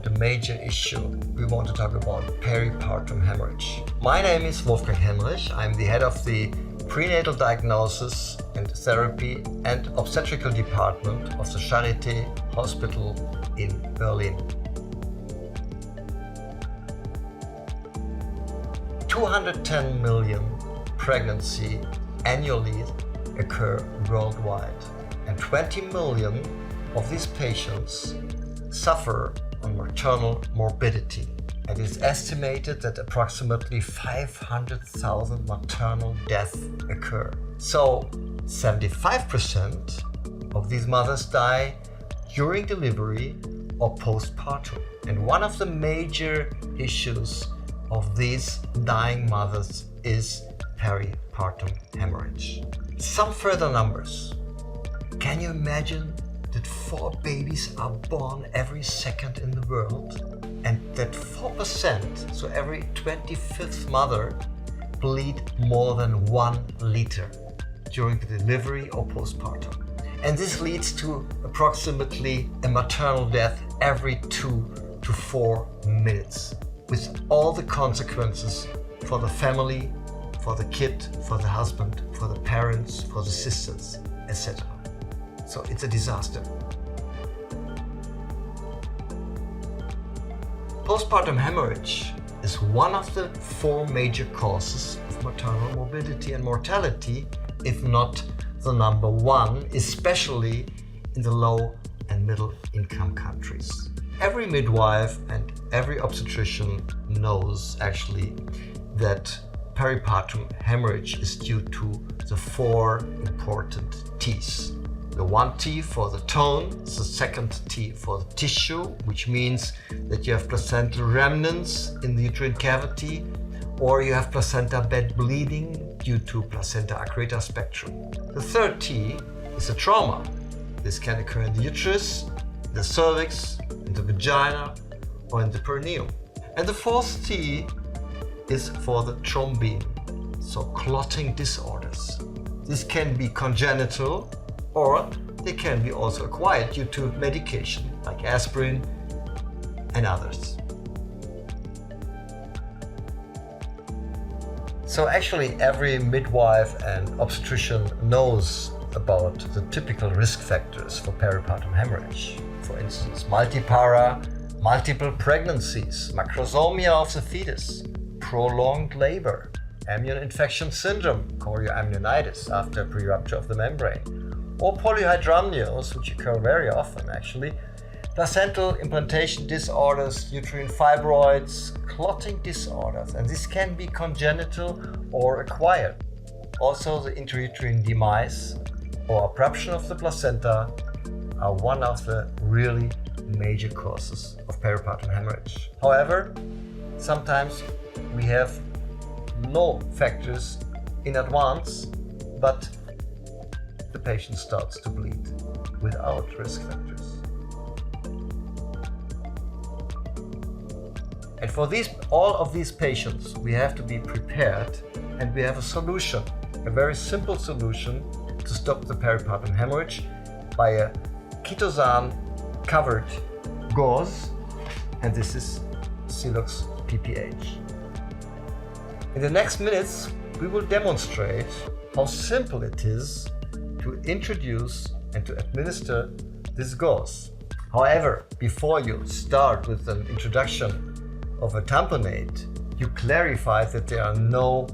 about the major issue. We want to talk about peripartum hemorrhage. My name is Professor Henrich. I'm the head of the Prenatal Diagnosis and Therapy and Obstetrical Department of the Charité Hospital in Berlin. 210 million pregnancies annually occur worldwide, and 20 million of these patients suffer on maternal morbidity. And it is estimated that approximately 500,000 maternal deaths occur. So 75% of these mothers die during delivery or postpartum. And one of the major issues of these dying mothers is peripartum hemorrhage. Some further numbers. Can you imagine that 4 babies are born every second in the world, and that 4%, so every 25th mother, bleed more than 1 liter during the delivery or postpartum. And this leads to approximately a maternal death every 2 to 4 minutes, with all the consequences for the family, for the kid, for the husband, for the parents, for the sisters, etc. So it's a disaster. Postpartum hemorrhage is one of the 4 major causes of maternal morbidity and mortality, if not the number 1, especially in the low and middle income countries. Every midwife and every obstetrician knows actually that peripartum hemorrhage is due to the 4 important T's. The 1 T for the tone, the 2nd T for the tissue, which means that you have placental remnants in the uterine cavity, or you have placenta bed bleeding due to placenta accreta spectrum. The 3rd T is the trauma. This can occur in the uterus, in the cervix, in the vagina, or in the perineum. And the 4th T is for the thrombine, so clotting disorders. This can be congenital, or they can be also acquired due to medication like aspirin and others. So actually every midwife and obstetrician knows about the typical risk factors for peripartum hemorrhage. For instance, multipara, multiple pregnancies, macrosomia of the fetus, prolonged labor, amnion infection syndrome, chorioamnionitis after pre-rupture of the membrane, or polyhydramnios, which occur very often actually, placental implantation disorders, uterine fibroids, clotting disorders, and this can be congenital or acquired. Also, the intrauterine demise or abruption of the placenta are one of the really major causes of peripartum hemorrhage. However, sometimes we have no factors in advance, but the patient starts to bleed without risk factors. And for all of these patients, we have to be prepared, and we have a solution, a very simple solution to stop the peripartum hemorrhage by a chitosan covered gauze, and this is CELOX PPH. In the next minutes, we will demonstrate how simple it is to introduce and to administer this gauze. However, before you start with an introduction of a tamponade, you clarify that there are no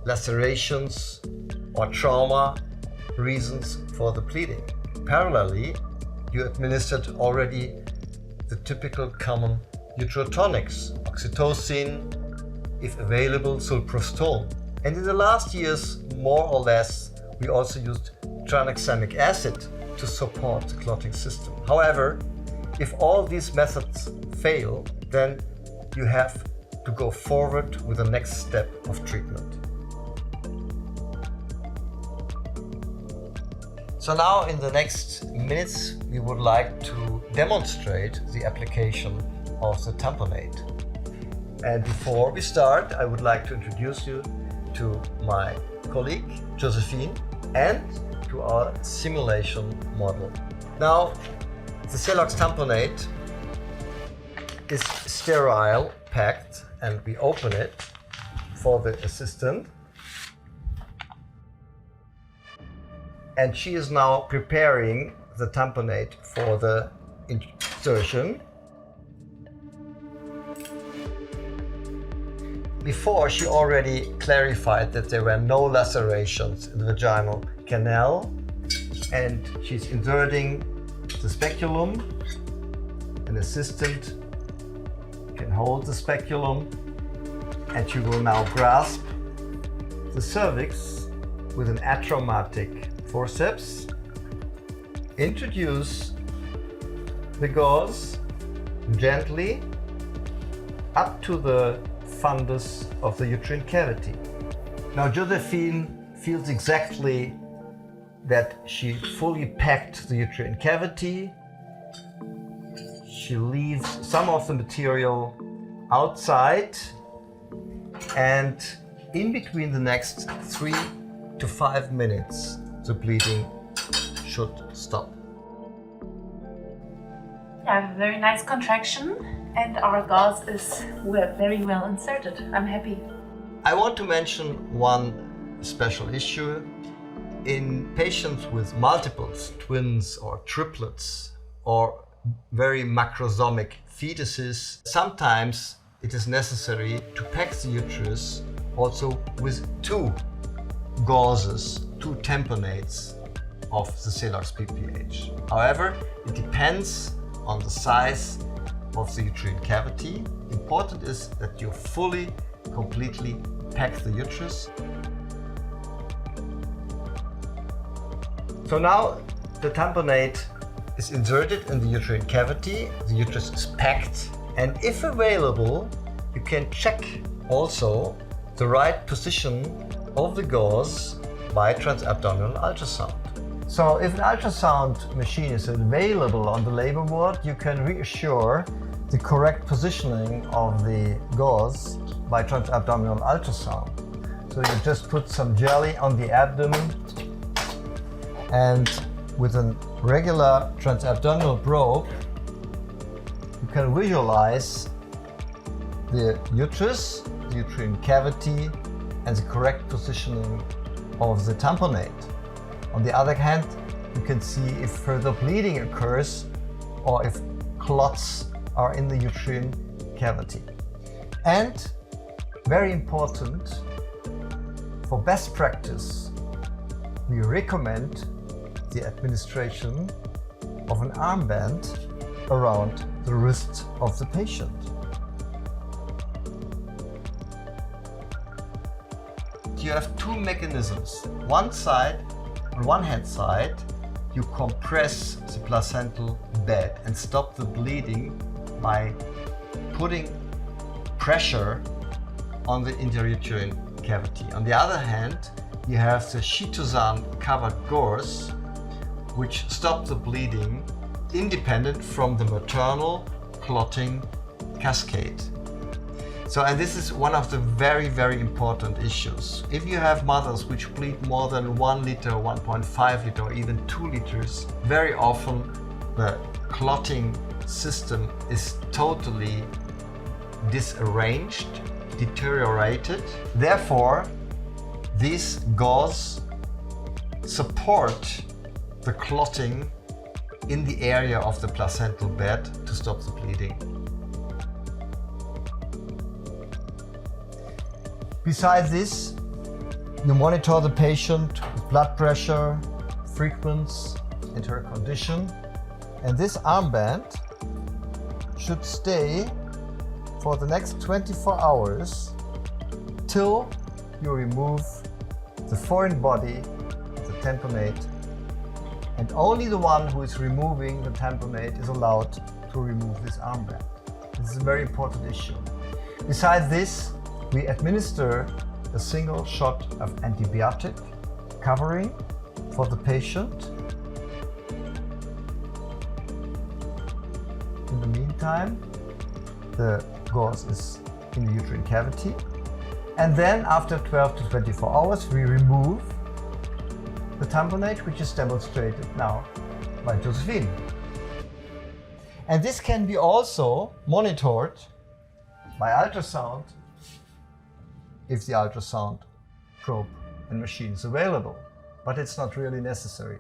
lacerations or trauma reasons for the bleeding. Parallelly, you administered already the typical common uterotonics, oxytocin, if available, sulprostone. And in the last years, more or less, we also used tranexamic acid to support the clotting system. However, if all these methods fail, then you have to go forward with the next step of treatment. So now in the next minutes, we would like to demonstrate the application of the tamponade. And before we start, I would like to introduce you to my colleague, Josephine, and to our simulation model. Now, the CELOX tamponade is sterile, packed, and we open it for the assistant. And she is now preparing the tamponade for the insertion. Before, she already clarified that there were no lacerations in the vaginal canal, and she's inserting the speculum. An assistant can hold the speculum, and she will now grasp the cervix with an atraumatic forceps, introduce the gauze gently up to the fundus of the uterine cavity. Now Josephine feels exactly that she fully packed the uterine cavity. She leaves some of the material outside, and in between the next 3 to 5 minutes, the bleeding should stop. I have a very nice contraction, and our gauze is very well inserted. I'm happy. I want to mention one special issue. In patients with multiples, twins or triplets, or very macrosomic fetuses, sometimes it is necessary to pack the uterus also with 2 gauzes, 2 tamponades of the CELOX PPH. However, it depends on the size of the uterine cavity. Important is that you fully, completely pack the uterus. So now the tamponade is inserted in the uterine cavity, the uterus is packed, and if available, you can check also the right position of the gauze by transabdominal ultrasound. So if an ultrasound machine is available on the labor ward, you can reassure the correct positioning of the gauze by transabdominal ultrasound. So you just put some jelly on the abdomen, and with a regular transabdominal probe, you can visualize the uterus, the uterine cavity, and the correct positioning of the tamponade. On the other hand, you can see if further bleeding occurs or if clots are in the uterine cavity. And very important, for best practice, we recommend the administration of an armband around the wrist of the patient. You have 2 mechanisms. On one hand side, you compress the placental bed and stop the bleeding by putting pressure on the intrauterine cavity. On the other hand, you have the chitosan covered gauze, which stop the bleeding independent from the maternal clotting cascade. And this is one of the very, very important issues. If you have mothers which bleed more than 1 liter, 1.5 liter, or even 2 liters, very often the clotting system is totally disarranged, deteriorated. Therefore, these gauze support the clotting in the area of the placental bed to stop the bleeding. Besides this, you monitor the patient with blood pressure, frequency, and her condition. And this armband should stay for the next 24 hours till you remove the foreign body, the tamponade, and only the one who is removing the tamponade is allowed to remove this armband. This is a very important issue. Besides this, we administer a single shot of antibiotic covering for the patient. In the meantime, the gauze is in the uterine cavity. And then after 12 to 24 hours, we remove the tamponade, which is demonstrated now by Josephine. And this can be also monitored by ultrasound if the ultrasound probe and machine is available, but it's not really necessary.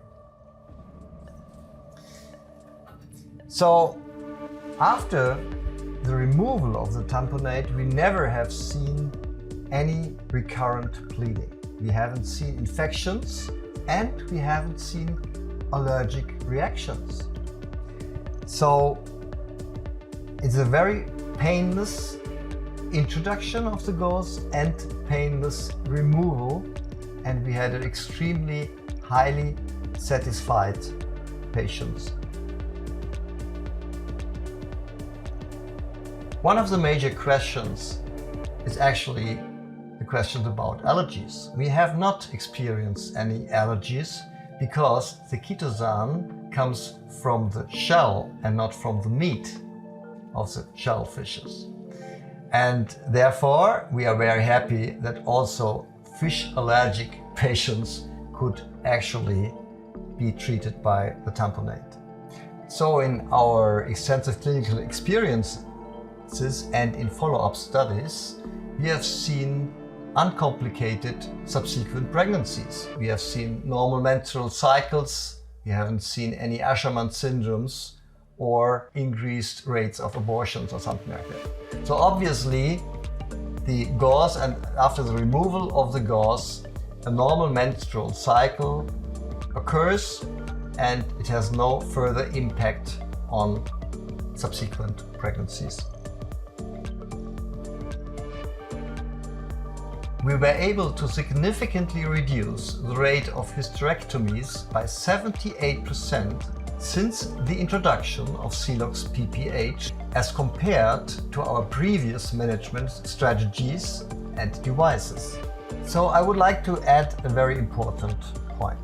So after the removal of the tamponade, we never have seen any recurrent bleeding. We haven't seen infections and we haven't seen allergic reactions. So it's a very painless introduction of the gauze and painless removal, and we had an extremely highly satisfied patients. One of the major questions is actually the question about allergies. We have not experienced any allergies because the chitosan comes from the shell and not from the meat of the shellfishes. And therefore, we are very happy that also fish allergic patients could actually be treated by the tamponade. So in our extensive clinical experiences and in follow-up studies, we have seen uncomplicated subsequent pregnancies. We have seen normal menstrual cycles. We haven't seen any Asherman syndromes or increased rates of abortions or something like that. So obviously the gauze, and after the removal of the gauze, a normal menstrual cycle occurs and it has no further impact on subsequent pregnancies. We were able to significantly reduce the rate of hysterectomies by 78% since the introduction of CELOX PPH as compared to our previous management strategies and devices. So I would like to add a very important point.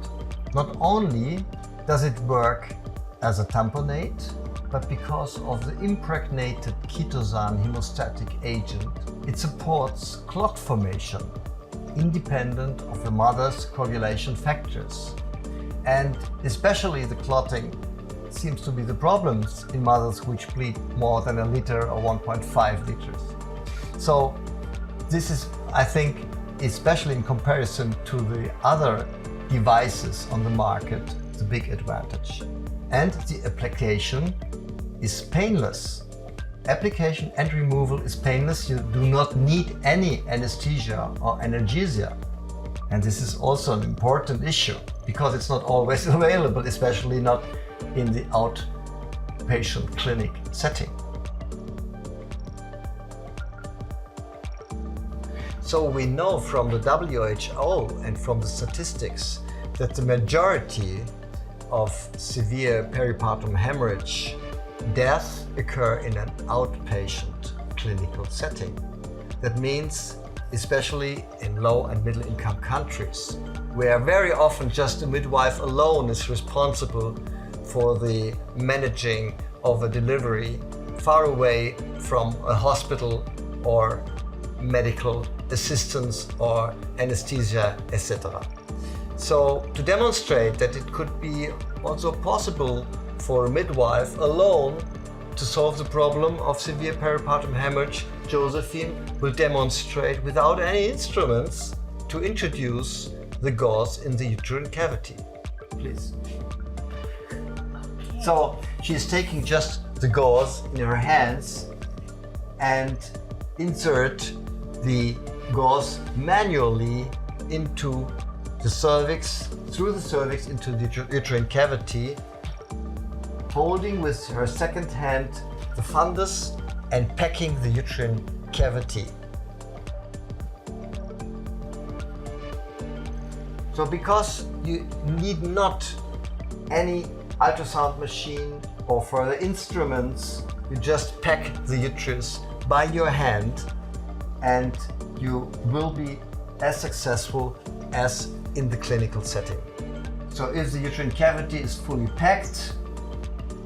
Not only does it work as a tamponade, but because of the impregnated chitosan hemostatic agent, it supports clot formation independent of the mother's coagulation factors. And especially the clotting seems to be the problems in mothers which bleed more than a liter or 1.5 liters. So this is, I think, especially in comparison to the other devices on the market, the big advantage. And the application is painless. Application and removal is painless. You do not need any anesthesia or analgesia. And this is also an important issue because it's not always available, especially not in the outpatient clinic setting. So we know from the WHO and from the statistics that the majority of severe peripartum hemorrhage deaths occur in an outpatient clinical setting. That means especially in low and middle income countries, where very often just a midwife alone is responsible for the managing of a delivery far away from a hospital or medical assistance or anesthesia, etc. So to demonstrate that it could be also possible for a midwife alone to solve the problem of severe peripartum hemorrhage, Josephine will demonstrate without any instruments to introduce the gauze in the uterine cavity. Please. So she is taking just the gauze in her hands and insert the gauze manually into the cervix, through the cervix into the uterine cavity, holding with her second hand the fundus and packing the uterine cavity. So because you need not any ultrasound machine or further instruments, you just pack the uterus by your hand and you will be as successful as in the clinical setting. So if the uterine cavity is fully packed,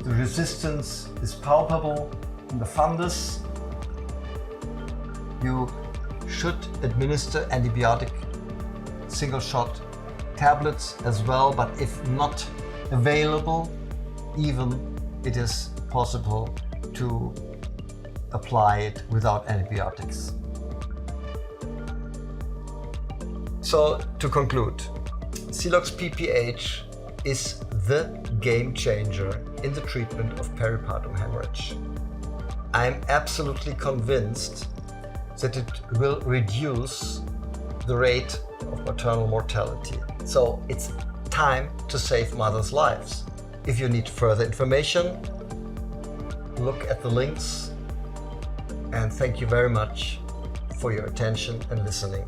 the resistance is palpable in the fundus, you should administer antibiotic single shot tablets as well, but if not available, even it is possible to apply it without antibiotics. So to conclude, CELOX PPH is the game changer in the treatment of peripartum hemorrhage. I am absolutely convinced that it will reduce the rate of maternal mortality. So it's time to save mothers' lives. If you need further information, look at the links, and thank you very much for your attention and listening.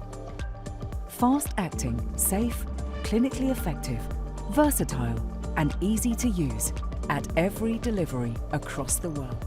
Fast-acting, safe, clinically effective, versatile and easy to use at every delivery across the world.